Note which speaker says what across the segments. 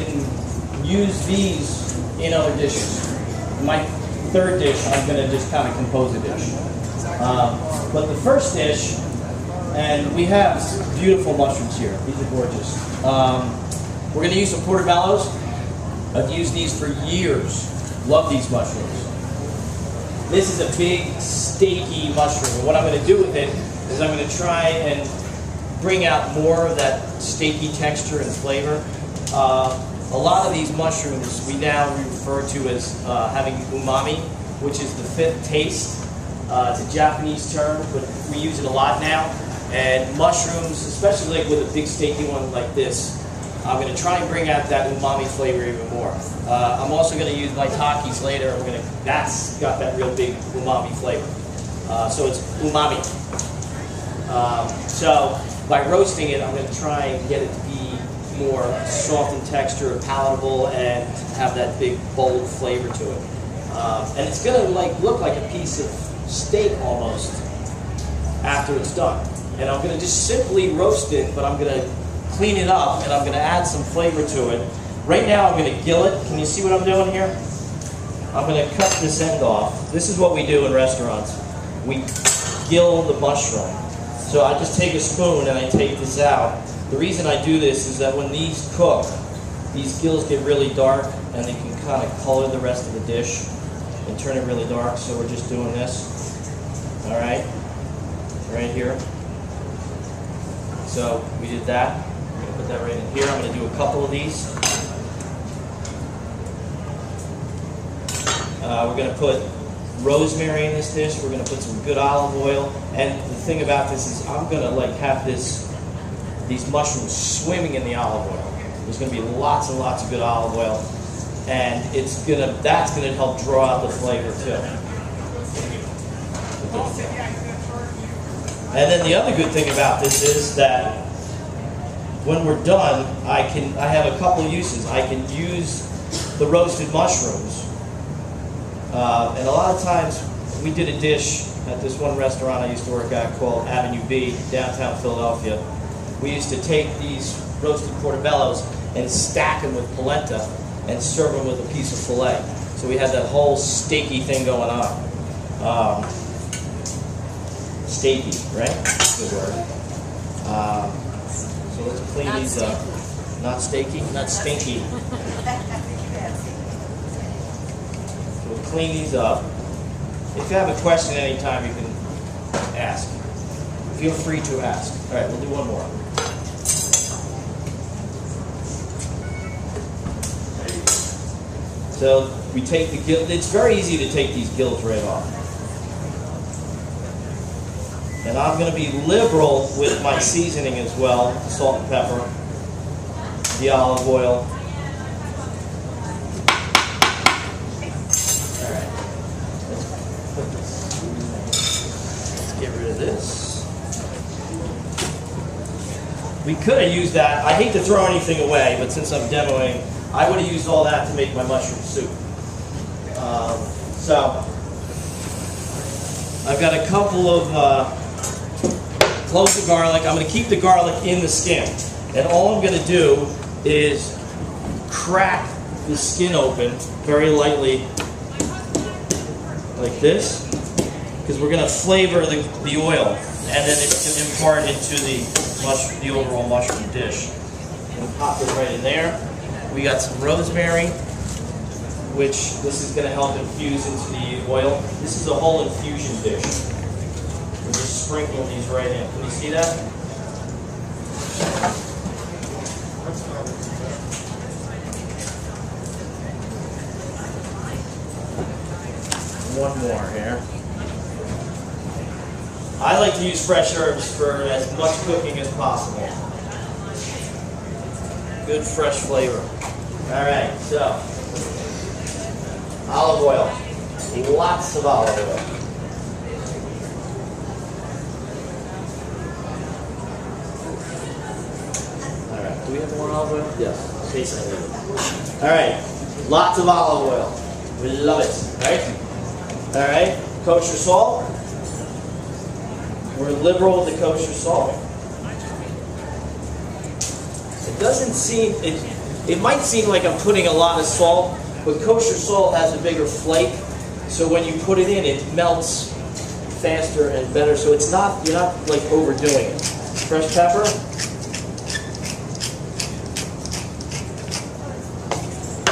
Speaker 1: can use these in other dishes. My third dish, I'm going to just kind of compose a dish. But the first dish, and we have beautiful mushrooms here. These are gorgeous. We're going to use some portobellos. I've used these for years. Love these mushrooms. This is a big, steaky mushroom. And what I'm going to do with it is I'm going to try and bring out more of that steaky texture and flavor. A lot of these mushrooms we now refer to as having umami, which is the fifth taste. It's a Japanese term, but we use it a lot now. And mushrooms, especially like with a big steaky one like this, I'm going to try and bring out that umami flavor even more. I'm also going to use my takis later. That's got that real big umami flavor. So it's umami. So by roasting it, I'm going to try and get it to be more soft in texture, palatable, and have that big, bold flavor to it. And it's going to look like a piece of steak almost after it's done. And I'm going to just simply roast it, but I'm going to clean it up, and I'm going to add some flavor to it. Right now, I'm going to gill it. Can you see what I'm doing here? I'm going to cut this end off. This is what we do in restaurants. We gill the mushroom. So I just take a spoon and I take this out. The reason I do this is that when these cook, these gills get really dark, and they can kind of color the rest of the dish and turn it really dark. So we're just doing this. All right, right here. So we did that. I'm going to put that right in here. I'm going to do a couple of these. We're going to put rosemary in this dish. We're going to put some good olive oil. And the thing about this is I'm going to have these mushrooms swimming in the olive oil. There's going to be lots and lots of good olive oil. And that's going to help draw out the flavor too. And then the other good thing about this is that when we're done, I have a couple uses. I can use the roasted mushrooms. And a lot of times, we did a dish at this one restaurant I used to work at called Avenue B, downtown Philadelphia. We used to take these roasted portobellos and stack them with polenta and serve them with a piece of filet. So we had that whole steaky thing going on. Steaky, right? Good word. So let's clean these up. Not steaky, not stinky. So we'll clean these up. If you have a question anytime, you can ask. Feel free to ask. All right, we'll do one more. So we take the gill. It's very easy to take these gills right off. And I'm going to be liberal with my seasoning as well. The salt and pepper, the olive oil. All right. Let's get rid of this. We could have used that. I hate to throw anything away, but since I'm demoing, I would have used all that to make my mushroom soup. So I've got a couple of cloves of garlic. I'm going to keep the garlic in the skin. And all I'm going to do is crack the skin open very lightly like this, because we're going to flavor the oil, and then it's going to impart into the overall mushroom dish. We'll pop it right in there. We got some rosemary, which this is going to help infuse into the oil. This is a whole infusion dish. We're just sprinkling these right in. Can you see that? One more here. I like to use fresh herbs for as much cooking as possible. Good fresh flavor. All right, so olive oil. Lots of olive oil. All right, do we have more olive oil? Yes. Yes. All right, lots of olive oil. We love it, right? All right, kosher salt. We're liberal with the kosher salt. It doesn't seem, It might seem like I'm putting a lot of salt, but kosher salt has a bigger flake, so when you put it in, it melts faster and better. So it's not, you're not like overdoing it. Fresh pepper.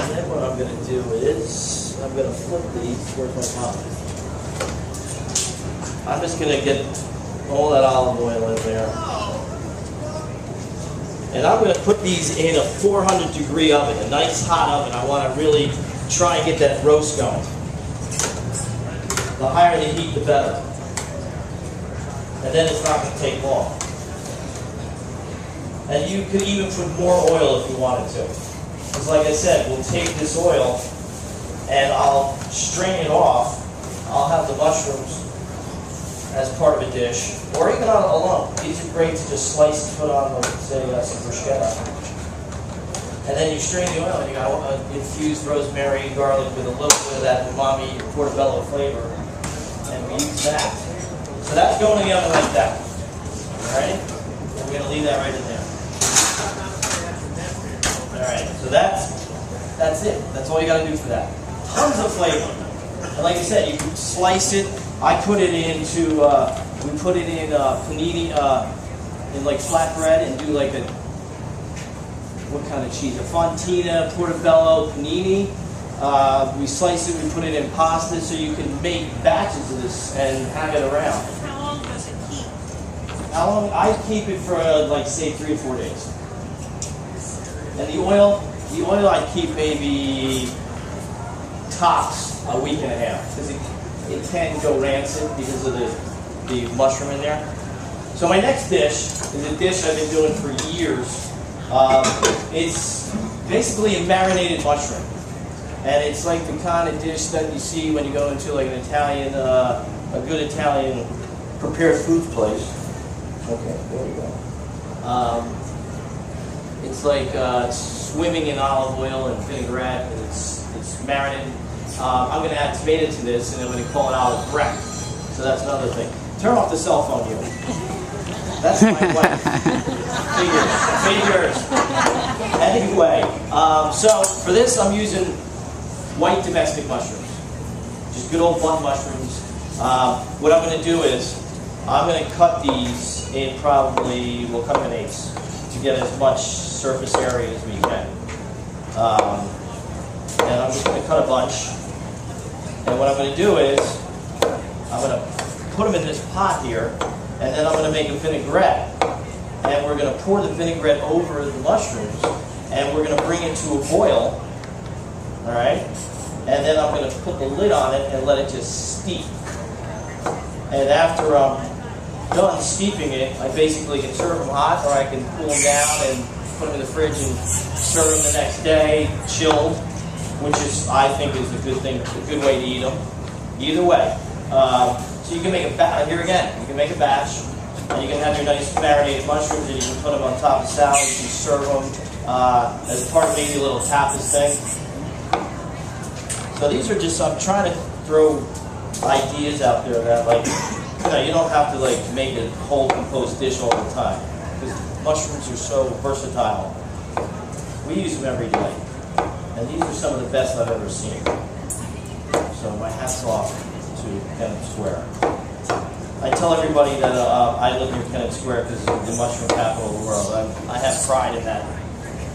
Speaker 1: And then what I'm going to do is I'm going to flip these. Where's my pot? I'm just going to get all that olive oil in there. And I'm going to put these in a 400-degree oven, a nice hot oven. I want to really try and get that roast going. The higher the heat, the better. And then it's not going to take long. And you could even put more oil if you wanted to. Because like I said, we'll take this oil and I'll strain it off. I'll have the mushrooms as part of a dish, or even alone. These are great to just slice and put on, like, say, some bruschetta. And then you strain the oil, and you got infused rosemary, garlic with a little bit of that umami, portobello flavor, and we use that. So that's going in the oven like that. All right? And we're going to leave that right in there. All right, so that's it. That's all you got to do for that. Tons of flavor. And like I said, you can slice it. I put it into, we put it in panini, in like flatbread, and do like a, what kind of cheese? A fontina, portobello, panini. We slice it, we put it in pasta, so you can make batches of this and have it around.
Speaker 2: How long does it keep?
Speaker 1: How long? I keep it for like, say, 3 or 4 days. And the oil I keep maybe tops a week and a half, because it can go rancid because of the mushroom in there. So my next dish is a dish I've been doing for years. It's basically a marinated mushroom. And it's like the kind of dish that you see when you go into like an Italian, a good Italian prepared foods place. Okay, there we go. It's like swimming in olive oil and vinaigrette, and it's marinated. I'm going to add tomato to this, and I'm going to call it olive breck. So that's another thing. Turn off the cell phone, you. That's my wife. Figures. Anyway, so for this, I'm using white domestic mushrooms. Just good old blunt mushrooms. What I'm going to do is, I'm going to cut these in probably, we'll cut them in eighths to get as much surface area as we can. And I'm just going to cut a bunch. And what I'm going to do is, I'm going to put them in this pot here, and then I'm going to make a vinaigrette. And we're going to pour the vinaigrette over the mushrooms, and we're going to bring it to a boil. All right? And then I'm going to put the lid on it and let it just steep. And after I'm done steeping it, I basically can serve them hot, or I can cool them down and put them in the fridge and serve them the next day, chilled, which is, I think, is a good thing, a good way to eat them. Either way. So you can make a batch, here again, you can make a batch, and you can have your nice marinated mushrooms, and you can put them on top of salad, you can serve them as part of maybe a little tapas thing. So these are just, I'm trying to throw ideas out there that, like, you don't have to like make a whole composed dish all the time, because mushrooms are so versatile. We use them every day, and these are some of the best I've ever seen. So my hat's off to Kennett Square. I tell everybody that I live near Kennett Square because it's the mushroom capital of the world. I have pride in that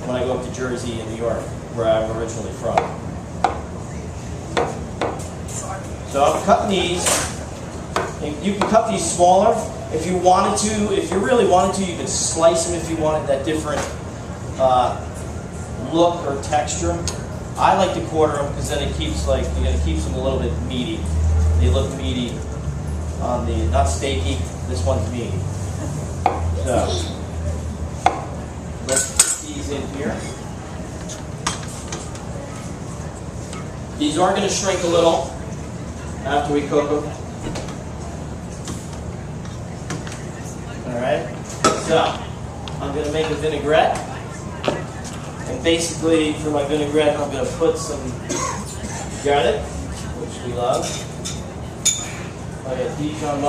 Speaker 1: when I go up to Jersey and New York, where I'm originally from. So I'm cutting these. You can cut these smaller if you wanted to. If you really wanted to, you could slice them if you wanted that different look or texture. I like to quarter them because then it keeps it keeps them a little bit meaty. They look meaty on the, not steaky. This one's meaty. So let's put these in here. These are going to shrink a little after we cook them. Alright, so I'm going to make a vinaigrette, and basically for my vinaigrette I'm going to put some garlic, which we love. I got Dijon